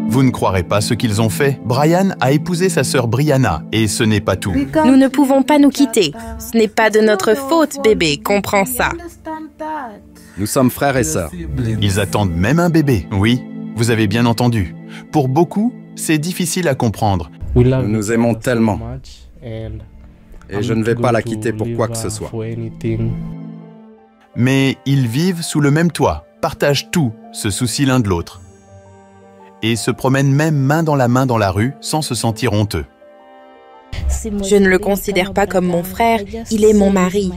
Vous ne croirez pas ce qu'ils ont fait. Brian a épousé sa sœur Brianna et ce n'est pas tout. Nous ne pouvons pas nous quitter. Ce n'est pas de notre faute, bébé, comprends ça. Nous sommes frères et sœurs. Ils attendent même un bébé, oui, vous avez bien entendu. Pour beaucoup, c'est difficile à comprendre. Nous nous aimons tellement. Et je ne vais pas la quitter pour quoi que ce soit. Mais ils vivent sous le même toit, partagent tout, se soucient l'un de l'autre. Et se promènent même main dans la rue sans se sentir honteux. Je ne le considère pas comme mon frère, il est mon mari.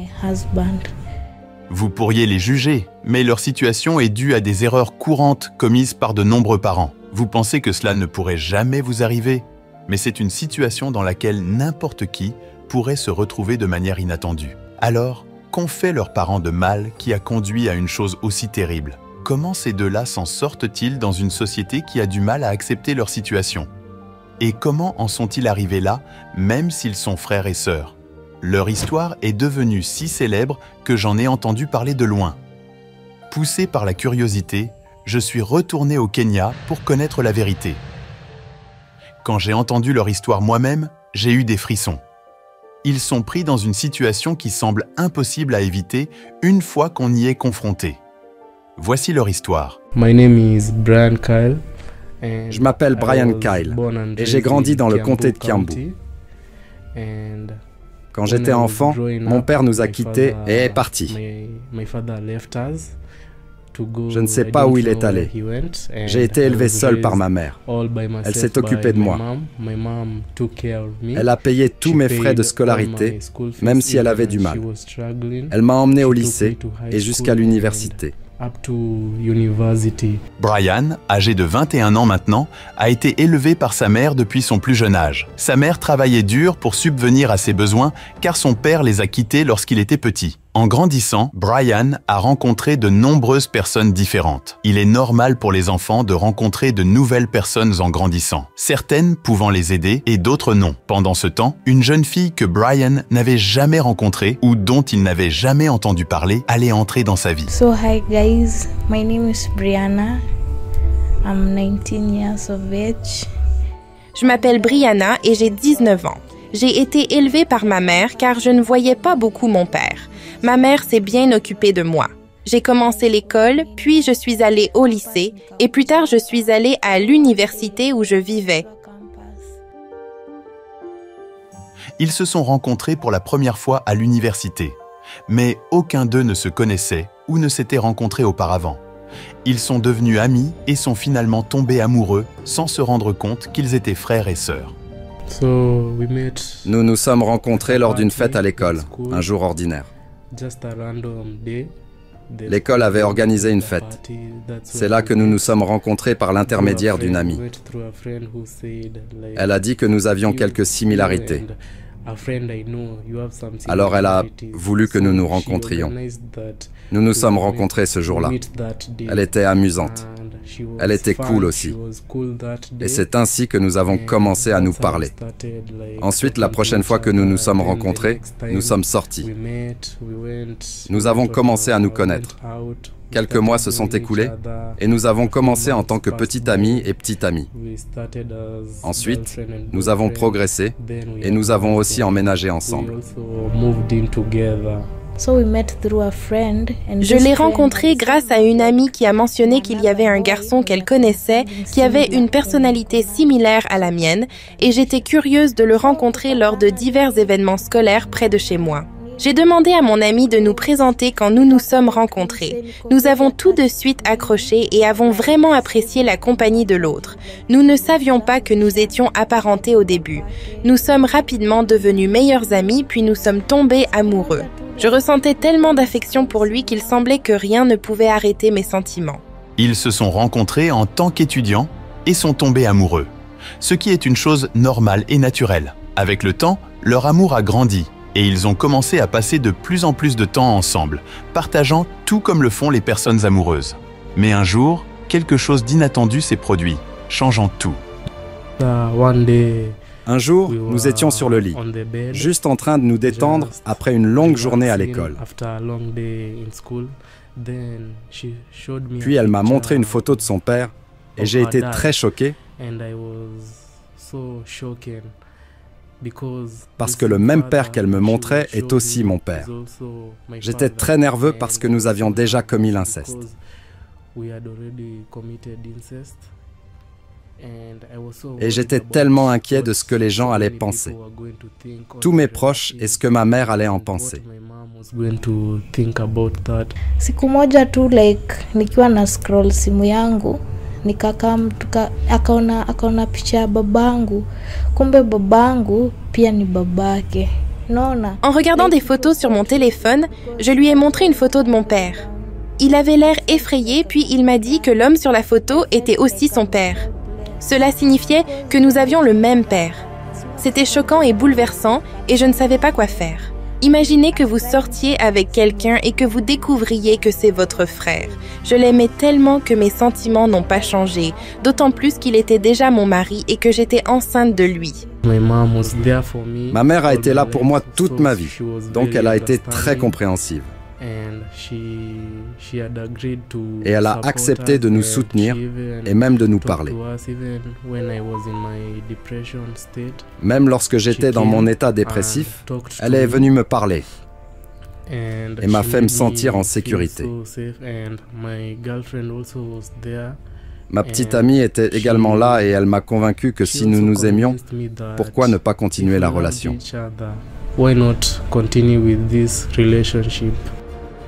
Vous pourriez les juger, mais leur situation est due à des erreurs courantes commises par de nombreux parents. Vous pensez que cela ne pourrait jamais vous arriver, mais c'est une situation dans laquelle n'importe qui pourrait se retrouver de manière inattendue. Alors, qu'ont fait leurs parents de mal qui a conduit à une chose aussi terrible? Comment ces deux-là s'en sortent-ils dans une société qui a du mal à accepter leur situation? Et comment en sont-ils arrivés là, même s'ils sont frères et sœurs? Leur histoire est devenue si célèbre que j'en ai entendu parler de loin. Poussé par la curiosité, je suis retourné au Kenya pour connaître la vérité. Quand j'ai entendu leur histoire moi-même, j'ai eu des frissons. Ils sont pris dans une situation qui semble impossible à éviter une fois qu'on y est confronté. Voici leur histoire. Je m'appelle Brian Kyle et j'ai grandi dans le comté de Kiambu. Quand j'étais enfant, mon père nous a quittés et est parti. Je ne sais pas où il est allé. J'ai été élevé seul par ma mère. Elle s'est occupée de moi. Elle a payé tous mes frais de scolarité, même si elle avait du mal. Elle m'a emmené au lycée et jusqu'à l'université. Brian, âgé de 21 ans maintenant, a été élevé par sa mère depuis son plus jeune âge. Sa mère travaillait dur pour subvenir à ses besoins car son père les a quittés lorsqu'il était petit. En grandissant, Brian a rencontré de nombreuses personnes différentes. Il est normal pour les enfants de rencontrer de nouvelles personnes en grandissant, certaines pouvant les aider et d'autres non. Pendant ce temps, une jeune fille que Brian n'avait jamais rencontrée ou dont il n'avait jamais entendu parler allait entrer dans sa vie. So hi guys, my name is Brianna. I'm 19 years of age. Je m'appelle Brianna et j'ai 19 ans. J'ai été élevée par ma mère car je ne voyais pas beaucoup mon père. Ma mère s'est bien occupée de moi. J'ai commencé l'école, puis je suis allée au lycée, et plus tard je suis allée à l'université où je vivais. Ils se sont rencontrés pour la première fois à l'université, mais aucun d'eux ne se connaissait ou ne s'était rencontré auparavant. Ils sont devenus amis et sont finalement tombés amoureux sans se rendre compte qu'ils étaient frères et sœurs. Nous nous sommes rencontrés lors d'une fête à l'école, un jour ordinaire. L'école avait organisé une fête. C'est là que nous nous sommes rencontrés par l'intermédiaire d'une amie. Elle a dit que nous avions quelques similarités. Alors elle a voulu que nous nous rencontrions. Nous nous sommes rencontrés ce jour-là. Elle était amusante. Elle était cool aussi. Et c'est ainsi que nous avons commencé à nous parler. Ensuite, la prochaine fois que nous nous sommes rencontrés, nous sommes sortis. Nous avons commencé à nous connaître. Quelques mois se sont écoulés et nous avons commencé en tant que petit ami et petite amie. Ensuite, nous avons progressé et nous avons aussi emménagé ensemble. Je l'ai rencontré grâce à une amie qui a mentionné qu'il y avait un garçon qu'elle connaissait qui avait une personnalité similaire à la mienne et j'étais curieuse de le rencontrer lors de divers événements scolaires près de chez moi. J'ai demandé à mon ami de nous présenter quand nous nous sommes rencontrés. Nous avons tout de suite accroché et avons vraiment apprécié la compagnie de l'autre. Nous ne savions pas que nous étions apparentés au début. Nous sommes rapidement devenus meilleurs amis puis nous sommes tombés amoureux. Je ressentais tellement d'affection pour lui qu'il semblait que rien ne pouvait arrêter mes sentiments. Ils se sont rencontrés en tant qu'étudiants et sont tombés amoureux, ce qui est une chose normale et naturelle. Avec le temps, leur amour a grandi et ils ont commencé à passer de plus en plus de temps ensemble, partageant tout comme le font les personnes amoureuses. Mais un jour, quelque chose d'inattendu s'est produit, changeant tout. Un jour, nous étions sur le lit, juste en train de nous détendre après une longue journée à l'école. Puis elle m'a montré une photo de son père et j'ai été très choqué Parce que le même père qu'elle me montrait est aussi mon père. J'étais très nerveux parce que nous avions déjà commis l'inceste. Et j'étais tellement inquiet de ce que les gens allaient penser. Tous mes proches et ce que ma mère allait en penser. Siku moja tu nikiwa na scroll simu yangu akaona picha ya babangu. Kumbe babangu pia ni babake. En regardant des photos sur mon téléphone, je lui ai montré une photo de mon père. Il avait l'air effrayé, puis il m'a dit que l'homme sur la photo était aussi son père. Cela signifiait que nous avions le même père. C'était choquant et bouleversant, et je ne savais pas quoi faire. Imaginez que vous sortiez avec quelqu'un et que vous découvriez que c'est votre frère. Je l'aimais tellement que mes sentiments n'ont pas changé, d'autant plus qu'il était déjà mon mari et que j'étais enceinte de lui. Ma mère a été là pour moi toute ma vie, donc elle a été très compréhensive. Et elle a accepté de nous soutenir et même de nous parler. Même lorsque j'étais dans mon état dépressif, elle est venue me parler et m'a fait me sentir en sécurité. Ma petite amie était également là et elle m'a convaincu que si nous nous aimions, pourquoi ne pas continuer la relation?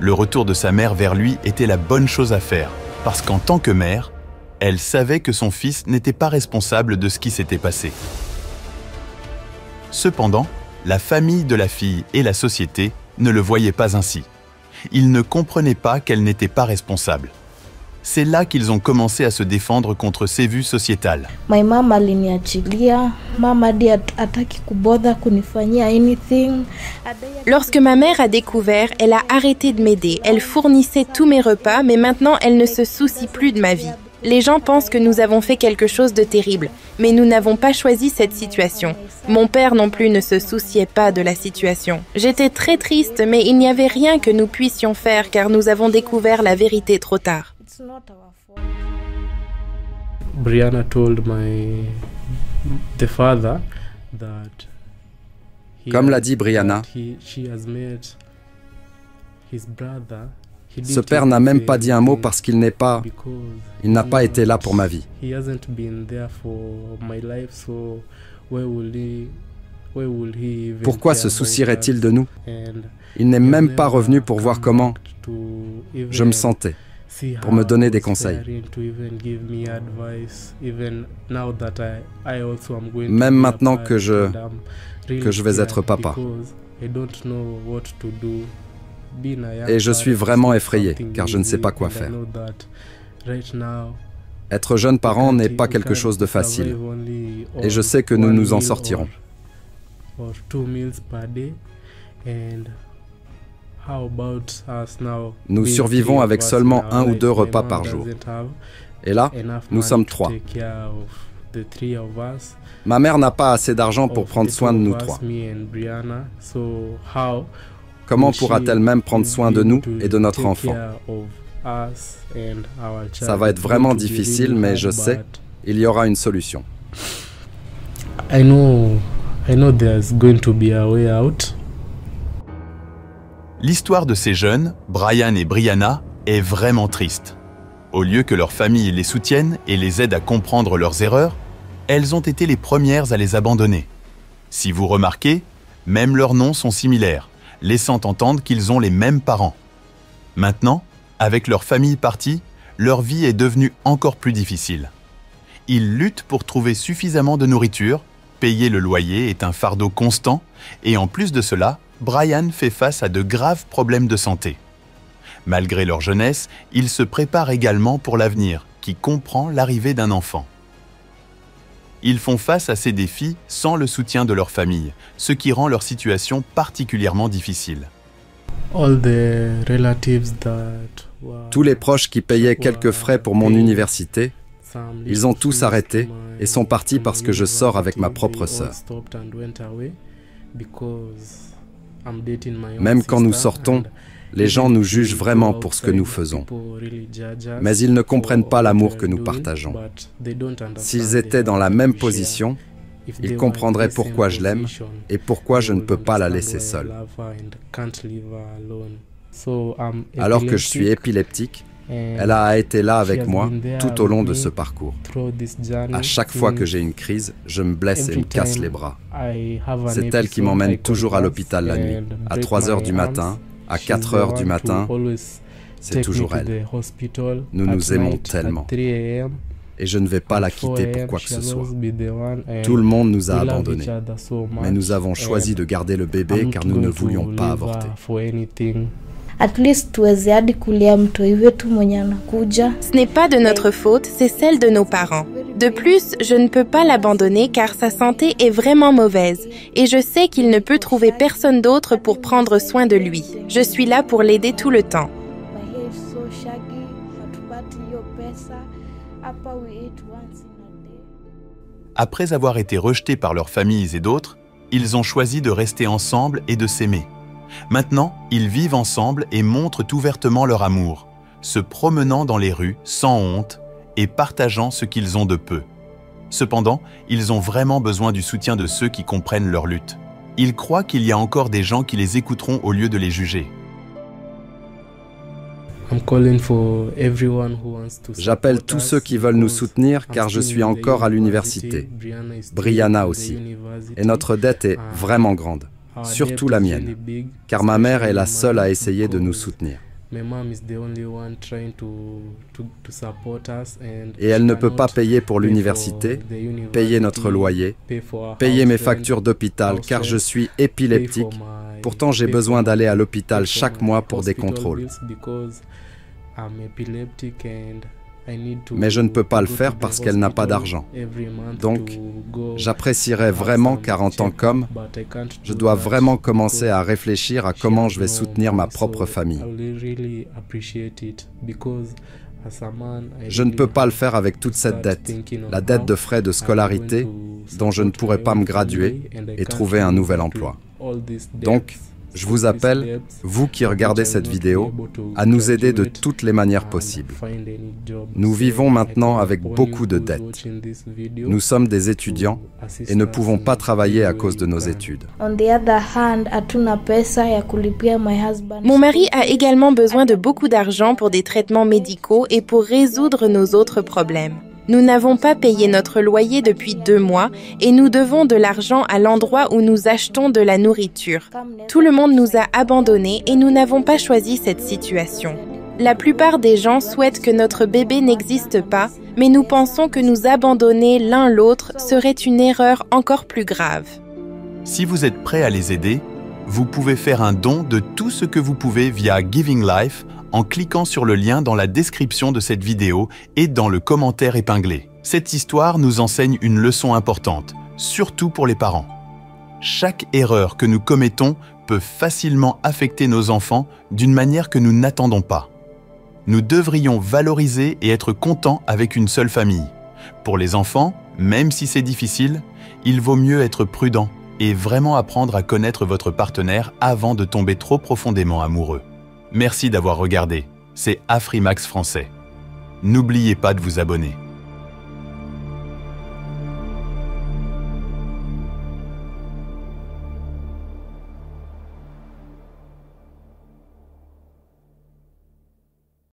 Le retour de sa mère vers lui était la bonne chose à faire, parce qu'en tant que mère, elle savait que son fils n'était pas responsable de ce qui s'était passé. Cependant, la famille de la fille et la société ne le voyaient pas ainsi. Ils ne comprenaient pas qu'elle n'était pas responsable. C'est là qu'ils ont commencé à se défendre contre ces vues sociétales. My mom aliniachilia, mama hadi hataki kubother kunifanyia anything. Lorsque ma mère a découvert, elle a arrêté de m'aider. Elle fournissait tous mes repas, mais maintenant elle ne se soucie plus de ma vie. Les gens pensent que nous avons fait quelque chose de terrible, mais nous n'avons pas choisi cette situation. Mon père non plus ne se souciait pas de la situation. J'étais très triste, mais il n'y avait rien que nous puissions faire car nous avons découvert la vérité trop tard. Brianna told the father that Comme l'a dit Brianna, ce père n'a même pas dit un mot parce qu'il n'a pas été là pour ma vie. Pourquoi se soucierait-il de nous? Il n'est même pas revenu pour voir comment je me sentais, pour me donner des conseils. Même maintenant que je vais être papa. Et je suis vraiment effrayé, car je ne sais pas quoi faire. Être jeune parent n'est pas quelque chose de facile. Et je sais que nous nous en sortirons. Nous survivons avec seulement 1 ou 2 repas par jour. Et là, nous sommes 3. Ma mère n'a pas assez d'argent pour prendre soin de nous 3. Comment pourra-t-elle même prendre soin de nous et de notre enfant? Ça va être vraiment difficile, mais je sais, il y aura une solution. I know there's going to be a way out. L'histoire de ces jeunes, Brian et Brianna, est vraiment triste. Au lieu que leur famille les soutienne et les aide à comprendre leurs erreurs, elles ont été les premières à les abandonner. Si vous remarquez, même leurs noms sont similaires, laissant entendre qu'ils ont les mêmes parents. Maintenant, avec leur famille partie, leur vie est devenue encore plus difficile. Ils luttent pour trouver suffisamment de nourriture, payer le loyer est un fardeau constant, et en plus de cela, Brian fait face à de graves problèmes de santé. Malgré leur jeunesse, ils se préparent également pour l'avenir, qui comprend l'arrivée d'un enfant. Ils font face à ces défis sans le soutien de leur famille, ce qui rend leur situation particulièrement difficile. Tous les proches qui payaient quelques frais pour mon université, ils ont tous arrêté et sont partis parce que je sors avec ma propre sœur. Même quand nous sortons, Les gens nous jugent vraiment pour ce que nous faisons, mais ils ne comprennent pas l'amour que nous partageons. S'ils étaient dans la même position, ils comprendraient pourquoi je l'aime et pourquoi je ne peux pas la laisser seule. Alors que je suis épileptique, elle a été là avec moi tout au long de ce parcours. À chaque fois que j'ai une crise, je me blesse et me casse les bras. C'est elle qui m'emmène toujours à l'hôpital la nuit, à 3 heures du matin, à 4 heures du matin. C'est toujours elle. Nous nous aimons tellement. Et je ne vais pas la quitter pour quoi que ce soit. Tout le monde nous a abandonnés. Mais nous avons choisi de garder le bébé car nous ne voulions pas avorter. Ce n'est pas de notre faute, c'est celle de nos parents. De plus, je ne peux pas l'abandonner car sa santé est vraiment mauvaise et je sais qu'il ne peut trouver personne d'autre pour prendre soin de lui. Je suis là pour l'aider tout le temps. Après avoir été rejetés par leurs familles et d'autres, ils ont choisi de rester ensemble et de s'aimer. Maintenant, ils vivent ensemble et montrent ouvertement leur amour, se promenant dans les rues sans honte et partageant ce qu'ils ont de peu. Cependant, ils ont vraiment besoin du soutien de ceux qui comprennent leur lutte. Ils croient qu'il y a encore des gens qui les écouteront au lieu de les juger. J'appelle tous ceux qui veulent nous soutenir car je suis encore à l'université. Brianna aussi. Et notre dette est vraiment grande. Surtout la mienne, car ma mère est la seule à essayer de nous soutenir. Et elle ne peut pas payer pour l'université, payer notre loyer, payer mes factures d'hôpital car je suis épileptique. Pourtant, j'ai besoin d'aller à l'hôpital chaque mois pour des contrôles. Mais je ne peux pas le faire parce qu'elle n'a pas d'argent. Donc, j'apprécierais vraiment car en tant qu'homme, je dois vraiment commencer à réfléchir à comment je vais soutenir ma propre famille. Je ne peux pas le faire avec toute cette dette, la dette de frais de scolarité dont je ne pourrai pas me graduer et trouver un nouvel emploi. Donc, je vous appelle, vous qui regardez cette vidéo, à nous aider de toutes les manières possibles. Nous vivons maintenant avec beaucoup de dettes. Nous sommes des étudiants et ne pouvons pas travailler à cause de nos études. Mon mari a également besoin de beaucoup d'argent pour des traitements médicaux et pour résoudre nos autres problèmes. Nous n'avons pas payé notre loyer depuis 2 mois et nous devons de l'argent à l'endroit où nous achetons de la nourriture. Tout le monde nous a abandonnés et nous n'avons pas choisi cette situation. La plupart des gens souhaitent que notre bébé n'existe pas, mais nous pensons que nous abandonner l'un l'autre serait une erreur encore plus grave. Si vous êtes prêt à les aider, vous pouvez faire un don de tout ce que vous pouvez via Giving Life en cliquant sur le lien dans la description de cette vidéo et dans le commentaire épinglé. Cette histoire nous enseigne une leçon importante, surtout pour les parents. Chaque erreur que nous commettons peut facilement affecter nos enfants d'une manière que nous n'attendons pas. Nous devrions valoriser et être contents avec une seule famille. Pour les enfants, même si c'est difficile, il vaut mieux être prudent et vraiment apprendre à connaître votre partenaire avant de tomber trop profondément amoureux. Merci d'avoir regardé, c'est Afrimax Français. N'oubliez pas de vous abonner.